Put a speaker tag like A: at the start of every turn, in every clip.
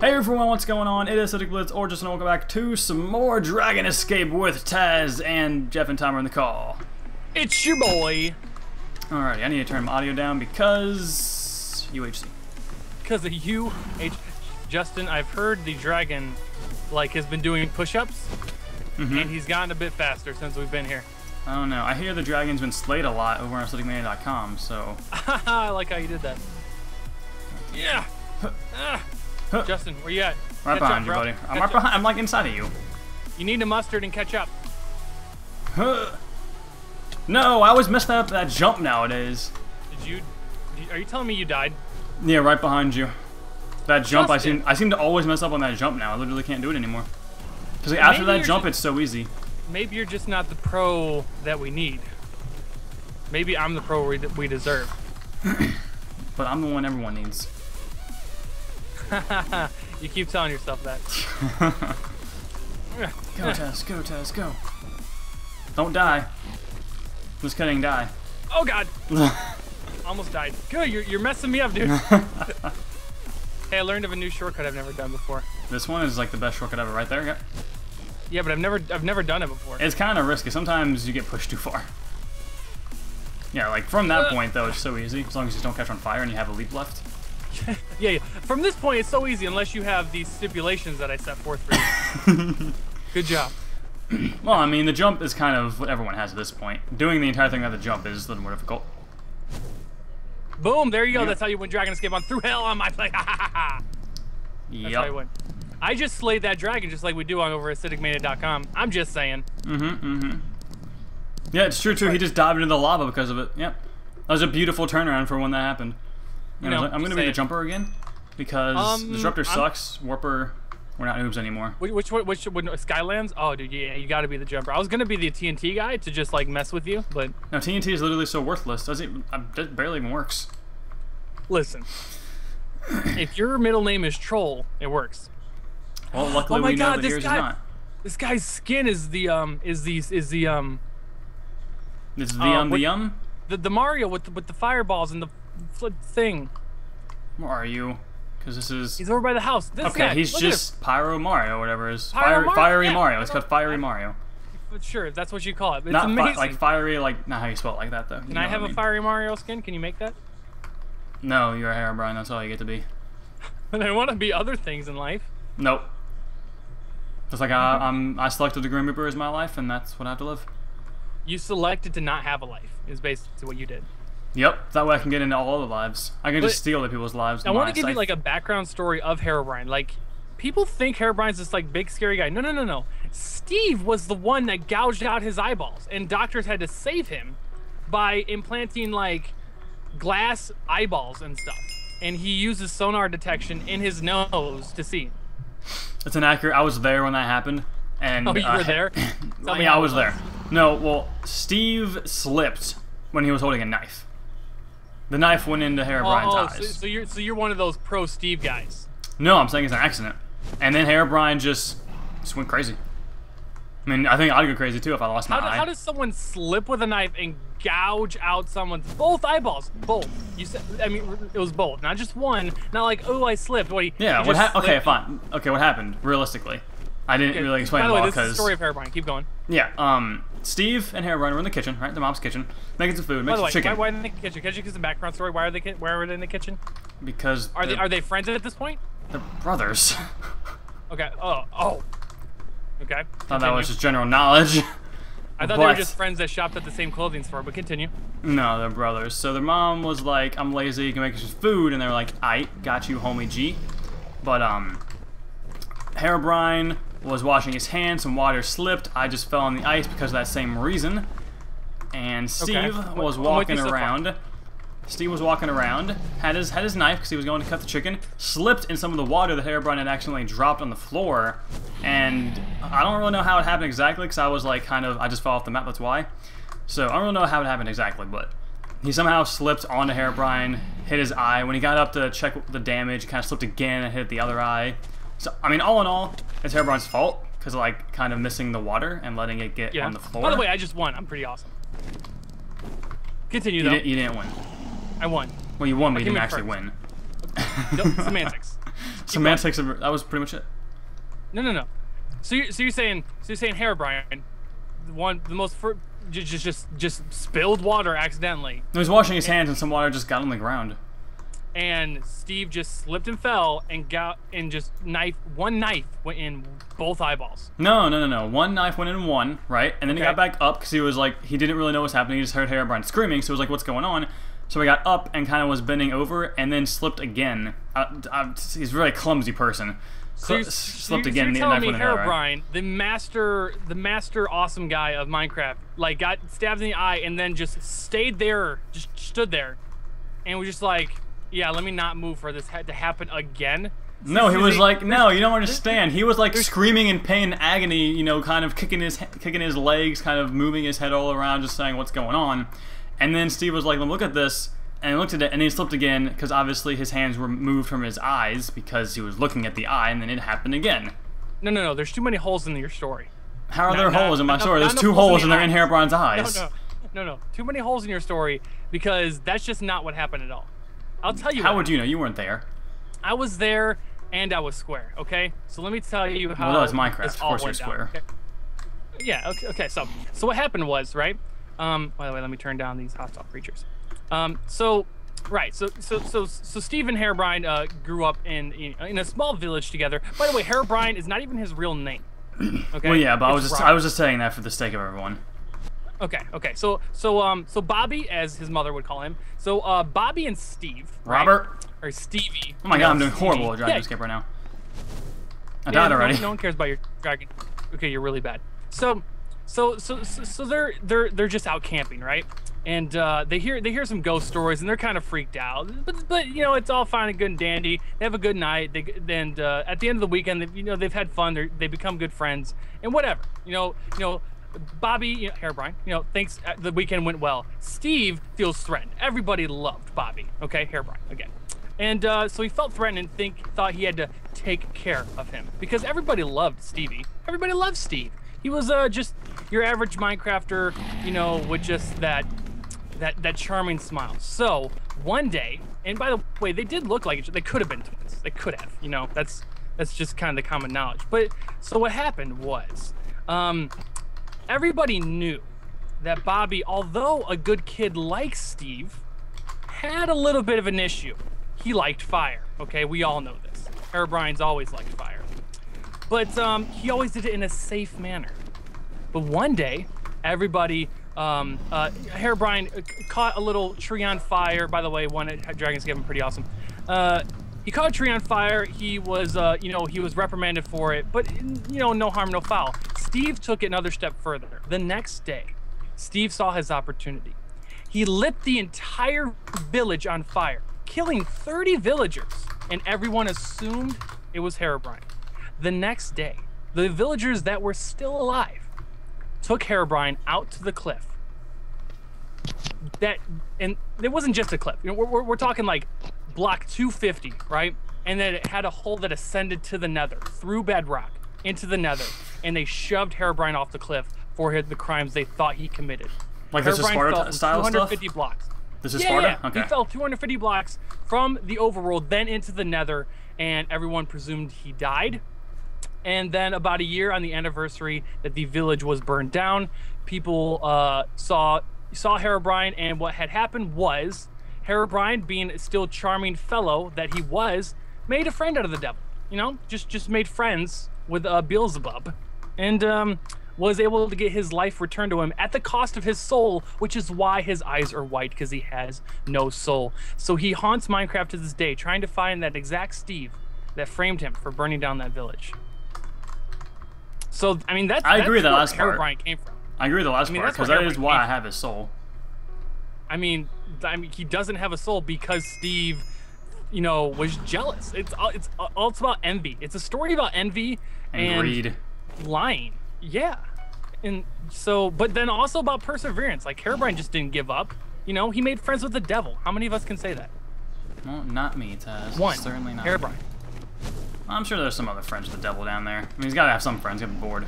A: Hey everyone, what's going on? It is BliTzz, or just welcome back to some more Dragon Escape with Taz and Jeff and Tom are in the call.
B: It's your boy.
A: Alrighty, I need to turn my audio down because UHC.
B: Because of you, Justin, I've heard the dragon has been doing push-ups, and he's gotten a bit faster since we've been here.
A: I don't know. I hear the dragon's been slayed a lot over on athleticmania.com, so.
B: I like how you did that. Yeah. Justin, where you at?
A: Right behind you, buddy. I'm right behind. I'm like inside of you.
B: You need to mustard and catch up.
A: No, I always mess that jump nowadays.
B: Are you telling me you died?
A: Yeah, right behind you. That jump,
B: Justin.
A: I seem to always mess up on that jump now. I literally can't do it anymore. Because after that jump, it's so easy.
B: Maybe you're just not the pro that we need. Maybe I'm the pro we deserve.
A: But I'm the one everyone needs.
B: You keep telling yourself that.
A: Go, Tess, go, Tess, go. Don't die. Just kidding, die.
B: Oh, God. Almost died. Good, you're messing me up, dude. Hey, I learned of a new shortcut I've never done before.
A: This one is like the best shortcut ever, right there. Yep.
B: Yeah, but I've never done it before.
A: It's kind of risky. Sometimes you get pushed too far. Yeah, like from that point though, it's so easy. As long as you don't catch on fire and you have a leap left.
B: Yeah. From this point, it's so easy unless you have these stipulations that I set forth for you. Good job.
A: Well, I mean, the jump is kind of what everyone has at this point. Doing the entire thing without the jump is a little more difficult.
B: Boom! There you go.
A: Yep.
B: That's how you win Dragon Escape on Through Hell on my play. That's how you win. I just slayed that dragon just like we do on over at acidicmania.com. I'm just saying.
A: Yeah, it's true, too. He just dived into the lava because of it. Yep. That was a beautiful turnaround for when that happened. You know, I'm going to be the jumper again because Disruptor sucks. Warper, we're not noobs anymore.
B: Which Skylands? Oh, dude, yeah, you got to be the jumper. I was going to be the TNT guy to just like mess with you, but
A: no, TNT is literally so worthless. It barely even works.
B: Listen, if your middle name is Troll, it works.
A: Well, luckily we know that yours is not.
B: This guy's skin is the the Mario with the fireballs and the thing.
A: Where are you? Because this is.
B: He's over by the house. This
A: okay,
B: guy.
A: he's just Pyro Mario, or whatever it is.
B: Fiery
A: Mario. Mario. It's called Fiery Mario.
B: Sure, that's what you call it. It's
A: not
B: amazing.
A: like fiery, like not how you spell it like that though.
B: Can I have a Fiery Mario skin? Can you make that?
A: No, you're a Herobrine. That's all you get to be.
B: But I want to be other things in life.
A: Nope. Just like I selected the Grim Reaper as my life, and that's what I have to live.
B: You selected to not have a life. Is basically what you did.
A: Yep. That way I can get into all other lives. I can just steal other people's lives.
B: I want to give you like a background story of Herobrine. Like, people think Herobrine's this like big scary guy. No. Steve was the one that gouged out his eyeballs, and doctors had to save him by implanting like glass eyeballs and stuff. And he uses sonar detection in his nose to see. It's
A: inaccurate. I was there when that happened. And,
B: oh, you were there?
A: Yeah, I was there. No, well, Steve slipped when he was holding a knife. The knife went into Herobrine's eyes.
B: So you're one of those pro Steve guys.
A: No, I'm saying it's an accident. And then Herobrine just went crazy. I mean, I think I'd go crazy too if I lost my eye.
B: How does someone slip with a knife and gouge out someone's both eyeballs? Both. You said. I mean, it was both, not just one. Not like, oh, I slipped.
A: Yeah. Okay, fine. Okay, what happened? Realistically, I didn't really explain it well because.
B: By the way, this is the story of Herobrine. Keep going.
A: Yeah. Steve and Herobrine were in the kitchen, right? The mom's kitchen, making some food, making some chicken.
B: Why in the kitchen? Can you give some background story? Why are they in the kitchen?
A: Because
B: are they friends at this point?
A: They're brothers.
B: Okay. Oh. Okay.
A: Thought that was just general knowledge.
B: I thought they were just friends that shopped at the same clothing store, but continue.
A: No, they're brothers. So their mom was like, I'm lazy, you can make us some food, and they were like, aight, got you, homie G. But, Herobrine was washing his hands, some water slipped, I just fell on the ice because of that same reason. And Steve was walking around. Steve was walking around, had his knife because he was going to cut the chicken, slipped in some of the water that Herobrine had accidentally dropped on the floor, and I don't really know how it happened exactly because I was like I just fell off the map, that's why. So I don't really know how it happened exactly, but he somehow slipped onto Herobrine, hit his eye. When he got up to check the damage, he kind of slipped again and hit the other eye. So, I mean, all in all, it's Herobrine's fault because like kind of missing the water and letting it get on the floor.
B: By the way, I just won. I'm pretty awesome. Continue though.
A: You didn't win.
B: I won.
A: Well, you won, but you didn't actually win.
B: Semantics.
A: semantics of that was pretty much it.
B: No. So you're saying Herobrine, the most just spilled water accidentally.
A: He was washing his hands and some water just got on the ground.
B: And Steve just slipped and fell and one knife went in both eyeballs.
A: No. One knife went in one, right? And then he got back up because he was like, he didn't really know what's happening. He just heard Herobrine screaming, so he was like, what's going on? So he got up and kind of was bending over and then slipped again. He's a very clumsy person. Slipped again.
B: You're telling me Herobrine, the master awesome guy of Minecraft, like got stabbed in the eye and then just stayed there, just stood there, and was just like, yeah, let me not move for this to happen again.
A: No, he was like, no, you don't understand. He was like screaming in pain and agony, you know, kind of kicking his legs, kind of moving his head all around, just saying what's going on. And then Steve was like, look at this, and he looked at it, and he slipped again, because obviously his hands were moved from his eyes, because he was looking at the eye, and then it happened again.
B: No, there's too many holes in your story.
A: How are there holes in my story? There's 2 holes and they're in Herobrine's eyes.
B: No, too many holes in your story, because that's just not what happened at all. I'll tell you.
A: How would you know? You weren't there.
B: I was there, and I was square. Okay, so let me tell you how.
A: Well, that was Minecraft. Of course, you're square.
B: Okay? Yeah. Okay. So what happened was, right? By the way, let me turn down these hostile creatures. So Steve and Herobrine grew up in a small village together. By the way, Herobrine is not even his real name. Okay.
A: Well, yeah, but I was just saying that for the sake of everyone.
B: Okay. So Bobby, as his mother would call him. So Bobby and Steve.
A: Robert.
B: Right? Or Stevie.
A: Oh my God, I'm doing horrible at Dragon Escape right now. I died already.
B: No one cares about your dragon. Okay, you're really bad. So they're just out camping, right? And they hear some ghost stories, and they're kind of freaked out. But you know, it's all fine and good and dandy. They have a good night. And at the end of the weekend, they've had fun. They become good friends and whatever. You know. Bobby, Herobrine, thinks the weekend went well. Steve feels threatened. Everybody loved Bobby, okay? Herobrine, again. And so he felt threatened and thought he had to take care of him. Because everybody loved Stevie. Everybody loved Steve. He was just your average Minecrafter, with just that charming smile. So, one day, and by the way, they did look like each other. They could have been twins. They could have, that's just kind of the common knowledge. But, so what happened was, everybody knew that Bobby, although a good kid like Steve, had a little bit of an issue. He liked fire, okay? We all know this. Herobrine's always liked fire. But he always did it in a safe manner. But one day, everybody, Herobrine caught a little tree on fire. By the way, one at Dragon's Given, pretty awesome. He caught a tree on fire. He was, he was reprimanded for it, but no harm, no foul. Steve took it another step further. The next day, Steve saw his opportunity. He lit the entire village on fire, killing 30 villagers, and everyone assumed it was Herobrine. The next day, the villagers that were still alive took Herobrine out to the cliff. And it wasn't just a cliff. We're talking like block 250, right? And then it had a hole that ascended to the nether, through bedrock, into the nether, and they shoved Herobrine off the cliff for the crimes they thought he committed.
A: Like this is Sparta style
B: 250
A: stuff?
B: blocks.
A: This is Sparta?
B: Yeah.
A: Okay.
B: He fell 250 blocks from the overworld, then into the nether, and everyone presumed he died. And then about a year on the anniversary that the village was burned down, people saw Herobrine, and what had happened was Herobrine, being a still charming fellow that he was, made a friend out of the devil. Just made friends with BliTzz, and was able to get his life returned to him at the cost of his soul, which is why his eyes are white, because he has no soul. So he haunts Minecraft to this day, trying to find that exact Steve that framed him for burning down that village. So, I mean, that's
A: I agree with that last
B: where
A: part.
B: Herobrine came from.
A: I agree with the last part, because that is why I have his soul.
B: I mean, he doesn't have a soul because Steve, was jealous. It's about envy. It's a story about envy and
A: greed,
B: lying. Yeah, and so, but then also about perseverance. Like Herobrine just didn't give up. He made friends with the devil. How many of us can say that?
A: Well, not me, Taz.
B: One.
A: Certainly not.
B: Herobrine.
A: I'm sure there's some other friends with the devil down there. I mean, he's got to have some friends. He's got to be bored.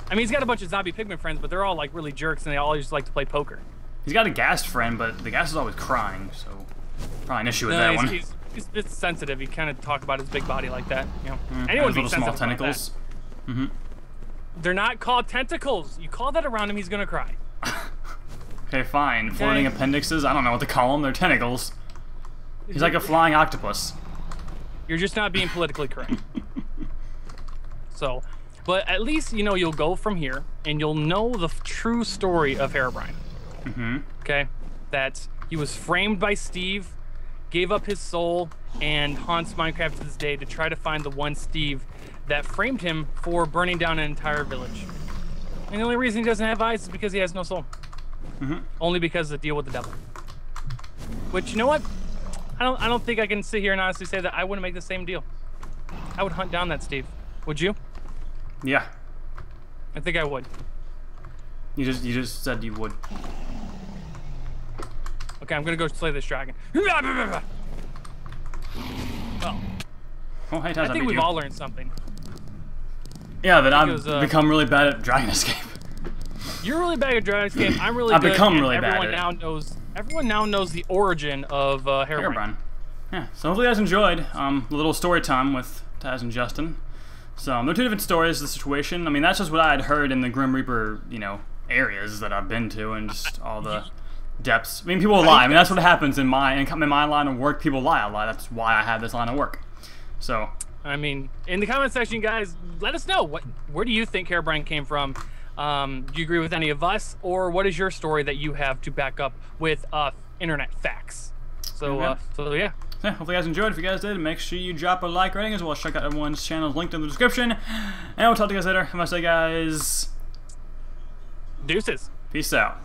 B: I mean, he's got a bunch of zombie pigman friends, but they're all like really jerks, and they all just like to play poker.
A: He's got a ghast friend, but the ghast is always crying, so probably an issue with that one.
B: It's sensitive. You kind of talk about his big body like that. You know,
A: anyone would be sensitive small tentacles.
B: They're not called tentacles. You call that around him, he's gonna cry.
A: Okay, fine. Okay. Floating appendixes. I don't know what to call them. They're tentacles. He's like a flying octopus.
B: You're just not being politically correct. So, but at least you know you'll go from here and you'll know the true story of Herobrine. Okay, that he was framed by Steve, gave up his soul, and haunts Minecraft to this day to try to find the one Steve that framed him for burning down an entire village. And the only reason he doesn't have eyes is because he has no soul. Only because of the deal with the devil. Which, you know what? I don't think I can sit here and honestly say that I wouldn't make the same deal. I would hunt down that Steve. Would you?
A: Yeah.
B: I think I would.
A: You just said you would.
B: Okay, I'm gonna go slay this dragon. Well,
A: hey,
B: I think we've all learned something.
A: Yeah, that I've become really bad at Dragon Escape.
B: You're really bad at Dragon Escape. I'm really good. I've become really bad at it. Everyone now knows the origin of Herobrine.
A: Yeah, so hopefully you guys enjoyed a little story time with Taz and Justin. So they're two different stories, the situation. I mean, that's just what I had heard in the Grim Reaper, you know, areas that I've been to and just all the depths. I mean, people lie. I mean, that's what happens in my line of work. People lie a lot. That's why I have this line of work. So,
B: I mean, in the comment section, guys, let us know where do you think Herobrine came from? Do you agree with any of us, or what is your story that you have to back up with internet facts? So, so yeah.
A: Yeah, hopefully you guys enjoyed. If you guys did, make sure you drop a like rating, as well as check out everyone's channels linked in the description. And we'll talk to you guys later. Have a nice day, guys.
B: Deuces.
A: Peace out.